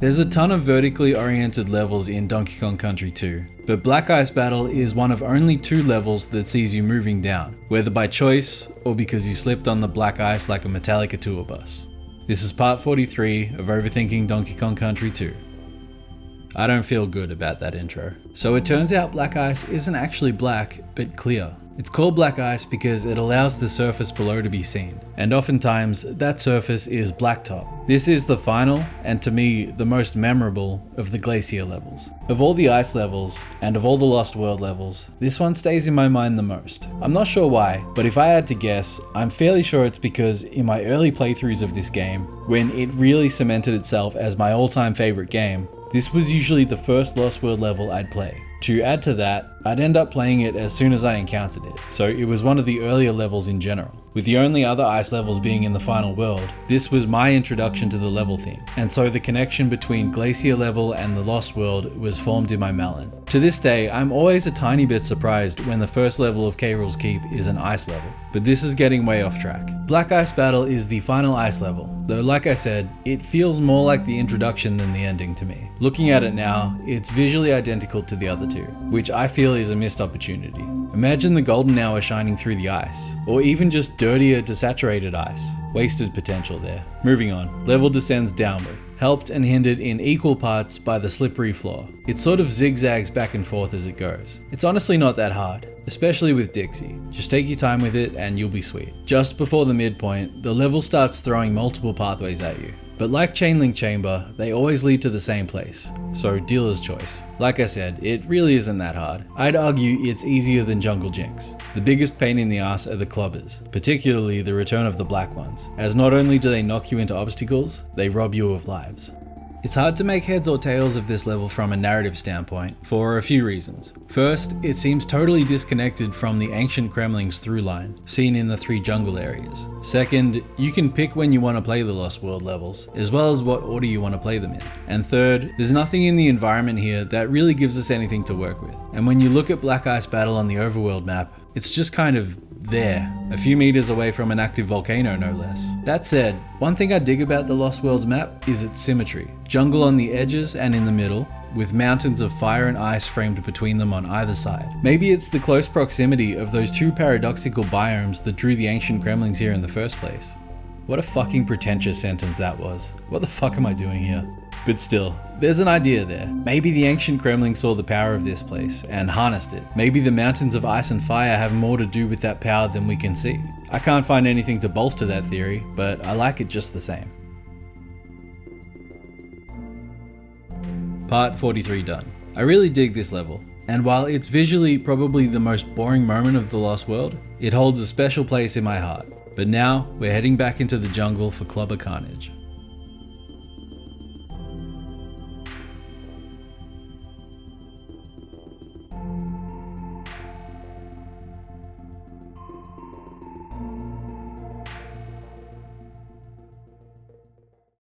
There's a ton of vertically oriented levels in Donkey Kong Country 2, but Black Ice Battle is one of only 2 levels that sees you moving down, whether by choice or because you slipped on the black ice like a Metallica tour bus. This is part 43 of Overthinking Donkey Kong Country 2. I don't feel good about that intro. So it turns out black ice isn't actually black, but clear. It's called black ice because it allows the surface below to be seen, and oftentimes that surface is blacktop. This is the final, and to me, the most memorable of the glacier levels. Of all the ice levels, and of all the Lost World levels, this one stays in my mind the most. I'm not sure why, but if I had to guess, I'm fairly sure it's because in my early playthroughs of this game, when it really cemented itself as my all-time favorite game, this was usually the first Lost World level I'd play. To add to that, I'd end up playing it as soon as I encountered it, so it was one of the earlier levels in general. With the only other ice levels being in the final world, this was my introduction to the level theme, and so the connection between Glacier level and the Lost World was formed in my melon. To this day, I'm always a tiny bit surprised when the first level of Krool's Keep is an ice level, but this is getting way off track. Black Ice Battle is the final ice level, though like I said, it feels more like the introduction than the ending to me. Looking at it now, it's visually identical to the other two, which I feel is a missed opportunity. Imagine the golden hour shining through the ice, or even just dirtier desaturated ice. Wasted potential there. Moving on, level descends downward, helped and hindered in equal parts by the slippery floor. It sort of zigzags back and forth as it goes. It's honestly not that hard, especially with Dixie. Just take your time with it and you'll be sweet. Just before the midpoint, the level starts throwing multiple pathways at you. But like Chainlink Chamber, they always lead to the same place, so dealer's choice. Like I said, it really isn't that hard. I'd argue it's easier than Jungle Jinx. The biggest pain in the ass are the clubbers, particularly the return of the black ones, as not only do they knock you into obstacles, they rob you of lives. It's hard to make heads or tails of this level from a narrative standpoint, for a few reasons. First, it seems totally disconnected from the ancient Kremling's through line, seen in the 3 jungle areas. Second, you can pick when you want to play the Lost World levels, as well as what order you want to play them in. And third, there's nothing in the environment here that really gives us anything to work with. And when you look at Black Ice Battle on the overworld map, it's just kind of there, a few meters away from an active volcano no less. That said, one thing I dig about the Lost Worlds map is its symmetry. Jungle on the edges and in the middle, with mountains of fire and ice framed between them on either side. Maybe it's the close proximity of those 2 paradoxical biomes that drew the ancient Kremlings here in the first place. What a fucking pretentious sentence that was. What the fuck am I doing here? But still, there's an idea there. Maybe the ancient Kremling saw the power of this place and harnessed it. Maybe the mountains of ice and fire have more to do with that power than we can see. I can't find anything to bolster that theory, but I like it just the same. Part 43 done. I really dig this level, and while it's visually probably the most boring moment of the Lost World, it holds a special place in my heart. But now, we're heading back into the jungle for Clubber Carnage.